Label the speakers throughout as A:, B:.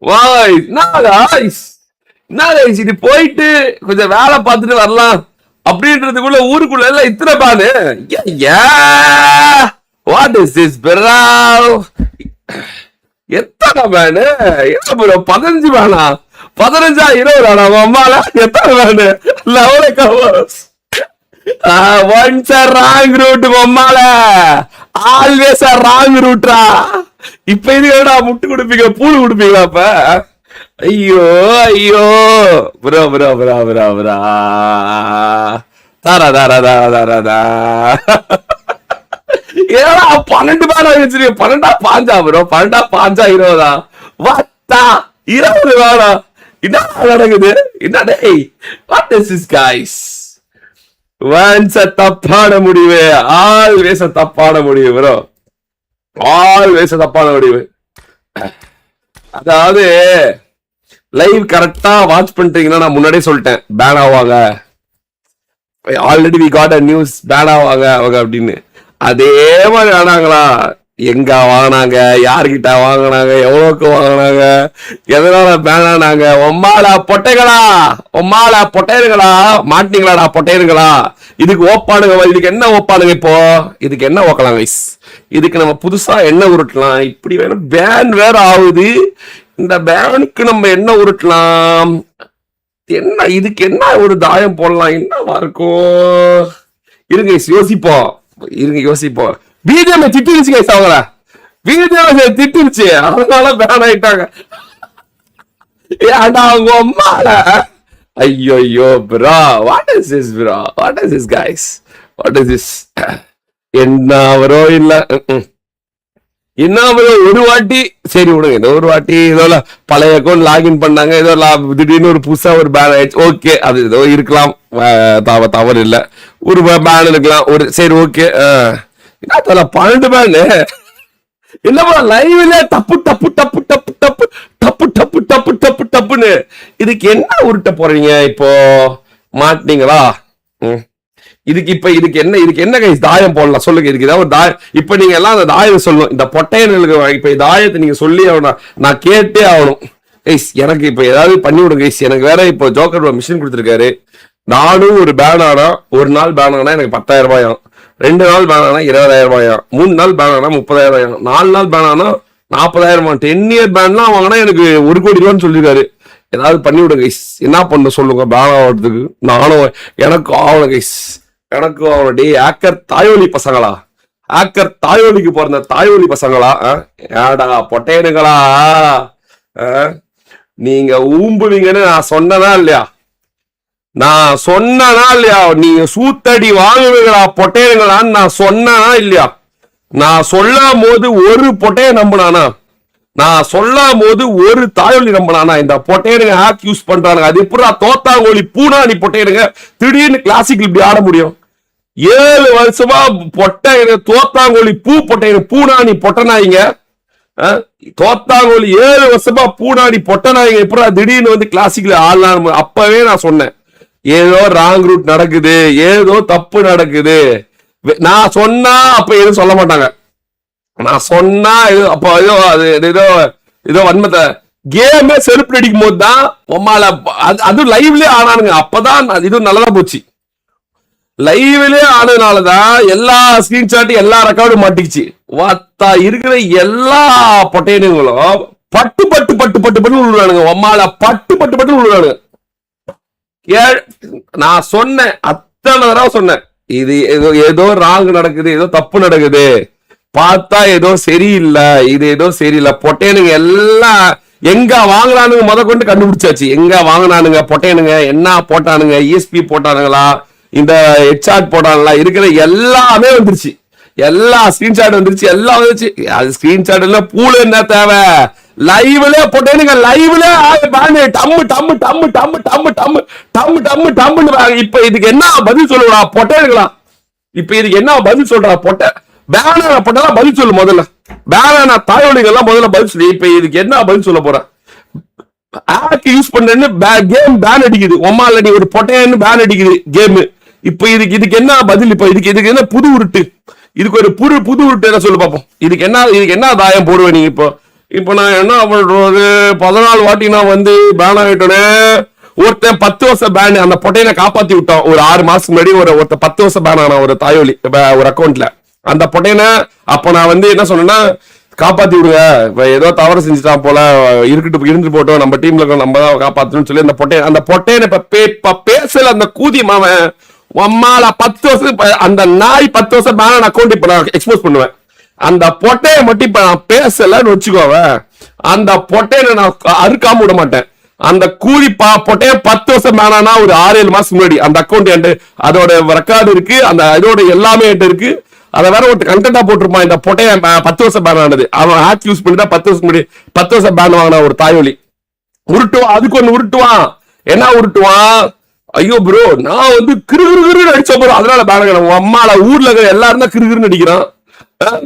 A: வாய் என்ன guys இது போயிட்டு கொஞ்சம் வேலை பார்த்துட்டு வரலாம் அப்படின்றதுக்குள்ள ஊருக்குள்ள எல்லாம் இத்தனை பானு. வாட் இஸ் திஸ் பிரா? எத்தனை பேனு? என்ன ப்ரோ 15 பேனா? 15 20 அம்மால எத்தனை பேனு? Level covers. Once a wrong route அம்மால. ஆல்வேஸ் a wrong route ரா. இப்ப இது என்னடா முட்டு குடுப்பீங்க பூள் குடுப்பீங்களா அப்ப? ஐயோ ஐயோ bro bro bro bro bro தாரா தாரா தாரா தாரா தா. ஏடா 12 பேனா வச்சிருக்க? 12 5 ப்ரோ? 12 5 20 வத்தா 20 வேணா? என்ன நடக்குது? என்ன டேய்? What is this guys? Once தப்பான முடிவு, ஆல்வேஸ் தப்பான முடிவு ப்ரோ, ஆல்வேஸ் தப்பான முடிவு. அதாவது லைவ் கரெக்டா வாட்ச் பண்ணிட்டீங்கன்னா நான் முன்னாடியே சொல்லிட்டேன் பேன் ஆவாங்க, already we got a news fan ஆவாங்க அவங்க அப்படின்னு. அதே மாதிரி ஆனாங்களா? எங்க வாங்கினாங்க, யாருக்கிட்ட வாங்கினாங்க, எவ்வளவுக்கு வாங்கினாங்க, எதனால பேன் ஆனாங்க? ஒம்மாளா பொட்டைகளா, ஒம்மாளா பொட்டையர்களா, மாட்டீங்களாடா பொட்டையர்களா? இதுக்கு ஓப்பானுங்க, இதுக்கு என்ன ஓப்பானுங்க? இப்போ இதுக்கு என்ன ஓக்கலாம் கைஸ்? இதுக்கு நம்ம புதுசா என்ன உருட்டலாம்? இப்படி வேணும் பேன் வேற ஆகுது. இந்த பேனுக்கு நம்ம என்ன உருட்டலாம்? என்ன இதுக்கு என்ன ஒரு தாயம் போடலாம்? என்னவா இருக்கும்? இருங்க யோசிப்போம், இருங்க யோசிப்போம். பிஜேபி திட்டிருச்சு கைஸ், அவங்கள பிஜேபி திட்டிருச்சு, அதனால பேன் ஆயிட்டாங்க. ஏன்டா அவங்க அம்மால. ஐயோ ஐயோ bro, what is this bro? What is this guys? What is this? என்ன ப்ரோ? இல்ல என்ன ப்ரோ, ஒரு வாட்டி சரி விடுங்க, ஏதோ ஒரு வாட்டி ஏதோ பழைய அக்கௌண்ட் லாகின் பண்ணாங்க, ஏதோ திடீர்னு ஒரு புதுசா ஒரு பேன் ஆயிடுச்சு, ஓகே அது ஏதோ இருக்கலாம், தவறு இல்லை, ஒரு பேன் இருக்கலாம், ஒரு சரி ஓகே. என்ன 12 பேனு? என்னப்பா லைவ்ல டப்பு டப்பு டப்பு டப்பு டப்பு டப்பு டப்பு டப்பு டப்பு டப்புன்னு இதுக்கு என்ன உருட்ட போறீங்க இப்போ? மாட்டீங்களா? இதுக்கு இப்ப இதுக்கு என்ன கைஸ் தாயம் போடலாம் சொல்லுங்க. இதுக்கு ஏதாவது ஒரு தாயம், இப்ப நீங்க எல்லாம் அந்த தாயம் சொல்லணும். இந்த பொட்டையர்களுக்கு இப்ப தாயத்தை நீங்க சொல்லி ஆகணும், நான் கேட்டே ஆகணும் கைஸ். எனக்கு இப்ப ஏதாவது பண்ணி விடுங்க கைஸ். எனக்கு வேற இப்போ ஜோக்கர் மிஷின் கொடுத்துருக்காரு. நானும் ஒரு பேன் ஆனா, ஒரு நாள் பேன் ஆனா எனக்கு 10,000 ரூபாயும், 2 நாள் பேன் ஆனா 20,000 ரூபாயும், 3 நாள் பேன் ஆனா 30,000, 4 நாள் பேன் ஆனா 40,000, 10 இயர் பேன்லாம் வாங்கினா எனக்கு 1 கோடி ரூபான்னு சொல்லியிருக்காரு. ஏதாவது பண்ணி விடுங்க கைஸ். என்ன பண்ண சொல்லுங்க பேன் ஆகிறதுக்கு? நானும் எனக்கு ஆகணும் கைஸ், எனக்கு அவனுடைய ஆக்கர் தாயோலி பசங்களா, ஆக்கர் தாயோலிக்கு பிறந்த தாயோலி பசங்களா, ஏடா பொட்டையனுங்களா, நீங்க ஊம்புவீங்கன்னு நான் சொன்னதா இல்லையா? நான் சொன்னனா இல்லையா? நீங்க சூத்தடி வாங்குவீங்களா பொட்டையனுங்களான்னு நான் சொன்னனா இல்லையா? நான் சொல்லும் போது ஒரு பொட்டைய நம்பினானா? நான் சொல்லும் போது ஒரு தாயொலி நம்பினானா? இந்த பொட்டையனுங்க ஹேக் யூஸ் பண்றானுங்க. அது எப்படா தோத்தாங்கோலி பூனானி பொட்டையனுங்க திடீர்னு கிளாசிக் இப்படி ஆட முடியும்? 7 வருஷமா பொட்டையனு தோத்தாங்கோலி பூ பொட்டையனு பூனானி பொட்டனாயிங்க, தோத்தாங்கோலி 7 வருஷமா பூனானி பொட்டனாயிங்க எப்படா திடீர்னு வந்து கிளாசிக்ல ஆடலாம்? அப்பவே நான் சொன்னேன் ஏதோ ராங் ரூட் நடக்குது, ஏதோ தப்பு நடக்குது. நான் சொன்னா அப்ப எதுவும் சொல்ல மாட்டாங்க, நான் சொன்னா அப்ப ஏதோ அது ஏதோ ஏதோ வன்மத்தை கேமே செருப்பு அடிக்கும் போது தான் உம்மால அது லைவ்லயே ஆனானுங்க. அப்பதான் இது நல்லதா போச்சு. லைவ்லயே ஆனதுனாலதான் எல்லா ஸ்கிரீன்ஷாட்டும் எல்லா ரெக்கார்டும் மாட்டிக்கிச்சு. வாத்தா இருக்கிற எல்லா பொட்டையனுங்களும் பட்டு பட்டு பட்டு பட்டு பட்டு விழுறானுங்க. உம்மால பட்டு பட்டு பட்டு விழுறானுங்க. நான் சொன்னேன், அத்தனை தடவை சொன்னேன், இது ஏதோ ராங் நடக்குது, ஏதோ தப்பு நடக்குது, பார்த்தா ஏதோ சரியில்லை, இது ஏதோ சரியில்லை. பொட்டையனுங்க எல்லாம் எங்க வாங்கினானுங்க முத கொண்டு கண்டுபிடிச்சாச்சு. எங்க வாங்கினானுங்க பொட்டையனுங்க, என்ன போட்டானுங்க, இஎஸ்பி போட்டானுங்களா, இந்த ஹெட்ஷாட் போட்டானுங்களா, இருக்கிற எல்லாமே வந்துருச்சு, எல்லா ஸ்கிரீன்ஷாட் வந்துருச்சு, எல்லாம் வந்துருச்சு. அது ஸ்கிரீன்ஷாட் எல்லாம் பூல என்ன தேவை? லைவ்ல போட்டேனுங்க, லைவ்ல டம்மு டம்மு டம்மு டம்மு டம்மு டம்மு டம்மு டம்மு டம்முன்னு. இப்ப இதுக்கு என்ன பதில் சொல்லுடா பொட்டையனுங்களா? இப்ப இதுக்கு என்ன பதில் சொல்றா? பொட்டை பேனா போட்டா பதில் சொல்லு முதல்ல. பேனா தாயோலிங்க எல்லாம் முதல்ல பதில் சொல்லு. இப்ப இதுக்கு என்ன பதில் சொல்ல போற? ஆக் யூஸ் பண்றேன்னு கேம் பேன் அடிக்குது. ஒம்மால நீ ஒரு பொட்டையன்னு பேன் அடிக்குது கேம். இப்ப இதுக்கு என்ன பதில்? இப்ப இதுக்கு என்ன புது உருட்டு? இதுக்கு ஒரு புது உருட்டு என்ன சொல்லு பாப்போம். இதுக்கு என்ன தாயம் போடுவேன் நீங்க? இப்போ இப்ப நான் என்ன பண்றது? 14 வாட்டி நான் வந்து பேன் ஆயிட்டோன்னே. ஒருத்தன் 10 வருஷம் பேன், அந்த பொட்டையனை காப்பாத்தி விட்டோம். ஒரு 6 மாசத்துக்கு முன்னாடி ஒருத்தர் 10 வருஷம் பேன் ஆனா ஒரு தாயோலி ஒரு அக்கௌண்ட்ல. அந்த பொட்டையனை அப்ப நான் வந்து என்ன சொன்னேன்னா, காப்பாத்தி விடுங்க, ஏதோ தவறு செஞ்சுட்டான் போல, இருந்து போட்டோம், நம்ம டீம்ல நம்ம தான் காப்பாத்தணும்னு சொல்லி அந்த பொட்டையனை இப்ப பேசல. அந்த கூதி மாவன் அம்மால 10 வருஷம் அந்த நாய் 10 வருஷம் பேன் அக்கௌண்ட் இப்ப நான் எக்ஸ்போஸ் பண்ணுவேன். அந்த பொட்டைய மட்டும் இப்ப நான் பேசலன்னு வச்சுக்கோவ, அந்த பொட்டையை நான் அறுக்காம விட மாட்டேன். அந்த கூலி பொட்டைய 10 வருஷம் மேனா ஒரு 6-7 மாசம் முன்னாடி அந்த அக்கௌண்ட் என்கிட்ட அதோட ரெக்கார்டு இருக்கு, அந்த இதோட எல்லாமே என்கிட்ட இருக்கு. அதை வேற ஒரு கண்டென்ட்டா போட்டிருப்பான். இந்த பொட்டைய 10 வருஷம் பேன் ஆனது அவன் ஆட் யூஸ் பண்ணி தான் 10 வருஷம் முன்னாடி 10 வருஷம் பேன் வாங்கின ஒரு தாயோலி. உருட்டுவான், அதுக்கு ஒண்ணு உருட்டுவான். என்ன உருட்டுவான்? ஐயோ ப்ரோ நான் வந்து கிருகிருன்னு அடிச்ச போறோம், அதனால பேன் அம்மால ஊர்ல இருக்கிற எல்லாரும் தான் கிருகிருன்னு அடிக்கிறான்.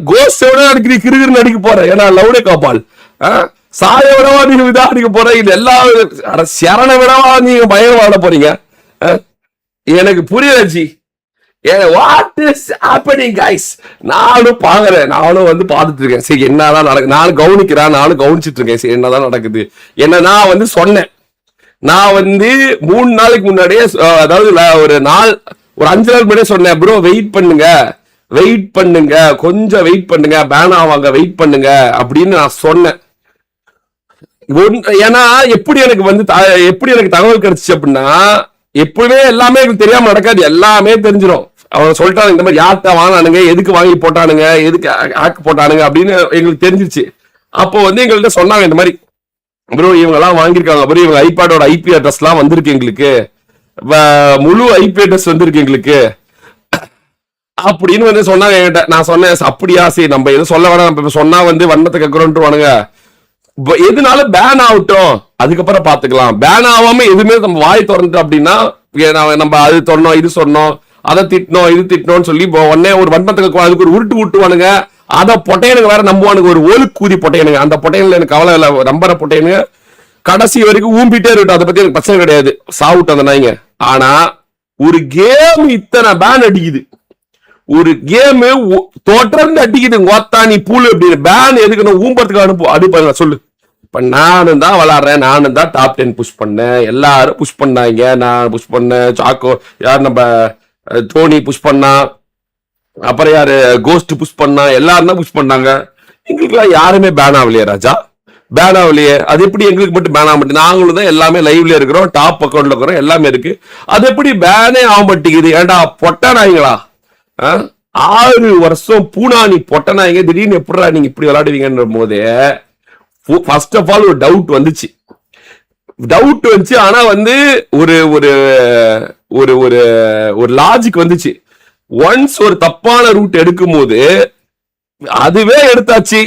A: கோஸ்டோட அடிக்கிற கிருகிருன்னு அடிக்க போற, ஏன்னா லவுடே காப்பால் சாய விடவா நீங்க இதா அடிக்க போற, இது எல்லா சரண விடவா நீங்க பயம் வாட போறீங்க? எனக்கு புரியலச்சு. What is happening guys? நானும் பாக்குறேன், நானும் வந்து பாத்துட்டு இருக்கேன். சரி என்னதான் நடக்குது, நானும் கவனிக்கிறேன், நானும் கவனிச்சிட்டு இருக்கேன். சரி என்னதான் நடக்குது என்ன. நான் வந்து சொன்னேன், நான் வந்து 3 நாளைக்கு முன்னாடியே, அதாவது ஒரு 5 நாள் முன்னாடியே சொன்னேன், ப்ரோ வெயிட் பண்ணுங்க கொஞ்சம் வெயிட் பண்ணுங்க, பேன் ஆவாங்க, வெயிட் பண்ணுங்க அப்படின்னு நான் சொன்னேன். ஏன்னா எப்படி எனக்கு தகவல் கிடைச்சிச்சு அப்படின்னா, எப்பவுமே எல்லாமே எனக்கு தெரியாம நடக்காது, எல்லாமே தெரிஞ்சிடும். அவங்க சொல்லிட்டாங்க இந்த மாதிரி யார்கிட்ட வாங்கினானுங்க, எதுக்கு வாங்கி போட்டானுங்க, எதுக்கு ஆக் போட்டானுங்க அப்படின்னு எங்களுக்கு தெரிஞ்சிருச்சு. அப்போ வந்து எங்கள்கிட்ட சொன்னாங்க இந்த மாதிரி, ப்ரோ இவங்க எல்லாம் வாங்கியிருக்காங்க ப்ரோ, இவங்க ஐபேடோட ஐபி அட்ரஸ் எல்லாம் வந்திருக்கு எங்களுக்கு, முழு ஐபி அட்ரஸ் வந்திருக்கு எங்களுக்கு அப்படின்னு வந்து சொன்னாங்க என்கிட்ட. நான் சொன்னேன் அப்படியா, சரி நம்ம எதுவும் சொல்ல வேணாம், நம்ம சொன்னா வந்து வண்ணத்தை கேட்கறோன்ட்டுவானுங்க, எதுனால பேன் ஆகட்டும் அதுக்கப்புறம் பாத்துக்கலாம். பேன் ஆகாம எதுவுமே நம்ம வாய் திறந்துட்டோம் அப்படின்னா, நம்ம அது சொன்னோம் இது சொன்னோம் அதை திட்டணும் இது திட்டணும்னு சொல்லி உடனே ஒரு வன்மத்துக்கு அதுக்கு ஒரு உருட்டு விட்டுவானுங்க. அதை பொட்டையனுக்கு வேற நம்புவானுங்க, ஒரு ஒழுக்கூதி பொட்டையனுங்க. அந்த பொட்டையன்ல எனக்கு கவலை இல்லை, நம்புற பொட்டையனுங்க கடைசி வரைக்கும் ஊம்பிட்டே இருக்கட்டும், அதை பத்தி எனக்கு பிரச்சனை கிடையாது, சாவுட்டு அந்த நாய்ங்க. ஆனா ஒரு கேம் இத்தனை பேன் அடிக்குது, ஒரு கேம் தொடர்ந்து அடிக்குது, ஓத்தானி பூலு அப்படின்னு பேன் எதுக்கு ஊம்பறதுக்கு அனுப்ப சொல்லு. இப்ப நானும் தான் விளாடுறேன், நானும் தான் டாப் 10 புஷ் பண்ணேன், எல்லாரும் புஷ் பண்ணாங்க, நான் புஷ் பண்ணேன், சாக்கோ யார் நம்ம தோனி புஷ் பண்ணா, அப்புறம் யாரு கோஸ்ட் புஷ் பண்ணா, எல்லாரும் தான் புஷ் பண்ணாங்க. எங்களுக்கு எல்லாம் யாருமே பேன் ஆகலையே ராஜா, பேன் ஆகலையே. அது எப்படி எங்களுக்கு மட்டும் பேன் ஆக மாட்டேங்குது? நாங்களும் தான் எல்லாமே லைவ்ல இருக்கிறோம், டாப் அக்கௌண்ட்ல இருக்கிறோம், எல்லாமே இருக்கு, அது எப்படி பேனே ஆக மாட்டேங்குது? ஏண்டா பொட்ட நாய்ங்களா, 6 வருஷம் பூனானி பொட்ட நாய்ங்க, திடீர்னு எப்படா நீங்க இப்படி விளையாடுவீங்கன்ற போதே ஃபர்ஸ்ட் ஆஃப் ஆல் ஒரு டவுட் வந்துச்சு. ஆனா வந்து ஒரு ஒரு ஒரு ஒரு ஒரு லாஜிக் வந்துச்சு. ஒன்ஸ் ஒரு தப்பான ரூட் எடுக்கும் போது அதுவே எடுத்தாச்சு,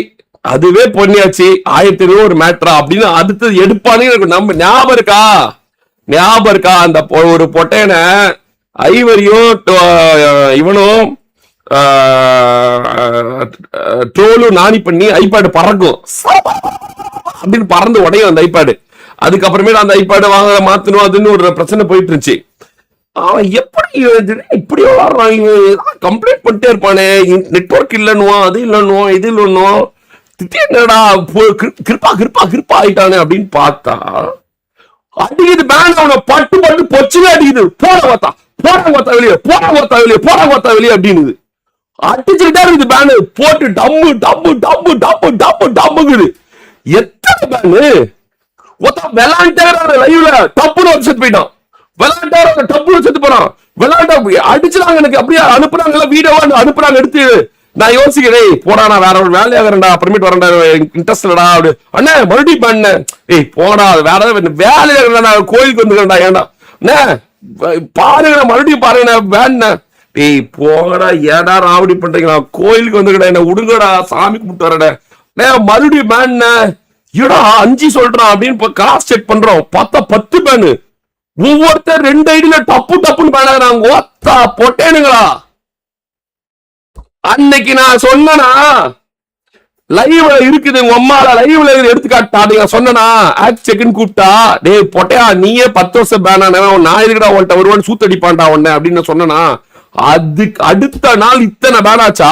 A: அதுவே பொண்ணியாச்சு, 1500 ஒரு மேட்ரா அப்படின்னு அடுத்தது எடுப்பானு நம்ம ஞாபகம் இருக்கா? அந்த ஒரு பொட்டையனை ஐவரியும் இவனும் ட்ரோலும் நாணி பண்ணி ஐபேடு பறக்கும் அப்படின்னு பறந்து உடையும் அந்த ஐபேடு. அதுக்கப்புறமே அந்த ஐபேடு வாங்க மாத்தணும் அதுன்னு ஒரு பிரச்சனை போயிட்டு இருந்துச்சு. அவன் எப்படி இப்படி விளாடுறான், கம்ப்ளைண்ட் பண்ணிட்டே இருப்பானே, நெட்வொர்க் இல்லன்னுவான், அது இல்லன்னுவான், இது இல்லன்னுவான், என்னடா கிருப்பா ஆயிட்டானே அப்படின்னு பார்த்தா அடிக்குது பேன், அவனை பட்டு பொச்சுவே அடிக்குது, போட பார்த்தா வெளியே அப்படின்னு அடிச்சுக்கிட்டே இருக்குது பேனு போட்டு டம்முங்குது. எத்தனை பேனு விளையாண்டே லைவ்ல டப்புன்னு செத்து போயிட்டான், விளையாண்டா டப்புன்னு செத்து போறான், விளையாண்டா அடிச்சுறாங்க. எனக்கு அப்படியே அனுப்புறாங்க, வீடியோ அனுப்புறாங்க எடுத்து. நான் யோசிக்கிறேன், போடா நான் வேற ஒரு வேலையாகிறேன்டா, அப்புறமேட்டு வரேன்டா, இன்ட்ரெஸ்ட் இல்லடா அப்படி. அண்ணா மறுபடியும் பண்ண, ஏய் போடா வேற ஏதாவது வேலையாகிறேன், நான் கோயிலுக்கு வந்துக்கிறேன்டா, ஏன்டா அண்ணா பாருங்க மறுபடியும் பாருங்க வேண, ஏய் போங்கடா ஏடா ராவடி பண்றீங்களா, கோயிலுக்கு வந்துக்கடா, என்ன விடுங்கடா, சாமி கும்பிட்டு வரடா, மறுபடியும் பேன் ஏடா 5 சொல்றான் அப்படின்னு கிராஸ் செக் பண்றோம், பார்த்தா 10 பேனு, ஒவ்வொருத்தர் 2 ஐடியில டப்புன்னு பேன் ஆகுறாங்க. ஒத்தா பொட்டேனுங்களா, அன்னைக்கு நான் சொன்னா லைவ்ல இருக்குது, உங்க அம்மால லைவ்ல எடுத்துக்காட்டா, நீங்க சொன்னா ஆக்ட் செக்னு கூப்பிட்டா, டேய் பொட்டையா நீயே 10 வருஷம் பேன் ஆன, நான் இருக்கடா உன்ட்ட வருவான்னு சூத்தடிப்பான்டா உன்ன அப்படின்னு சொன்னா, அதுக்கு அடுத்த நாள் இத்தனை பேன் ஆச்சா?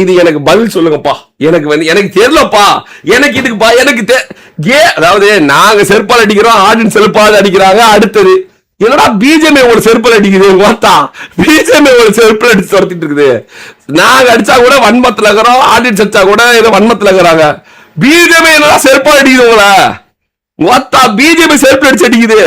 A: இது எனக்கு பதில் சொல்லுங்கப்பா. எனக்கு தெரியலப்பா. எனக்கு இதுக்குப்பா எனக்கு அதாவது நாங்க செருப்பால் அடிக்கிறோம், ஆடியன்ஸ் செருப்பால் அடிக்கிறாங்க. அடுத்தது என்னடா பிஜேபி ஒரு செருப்பால் அடிக்குது, பார்த்தா பிஜேபி ஒரு செருப்பால் அடிச்சு துரத்திட்டு இருக்குது. நாங்க அடிச்சா கூட வன்மத்துல இருக்கிறோம், ஆடியன்ஸ் அடிச்சா கூட ஏதோ வன்மத்துல இருக்கிறாங்க. பிஜேபி என்னடா செருப்பால் அடிக்குது உங்கள, பார்த்தா பிஜேபி செருப்பால் அடிச்சு அடிக்குது.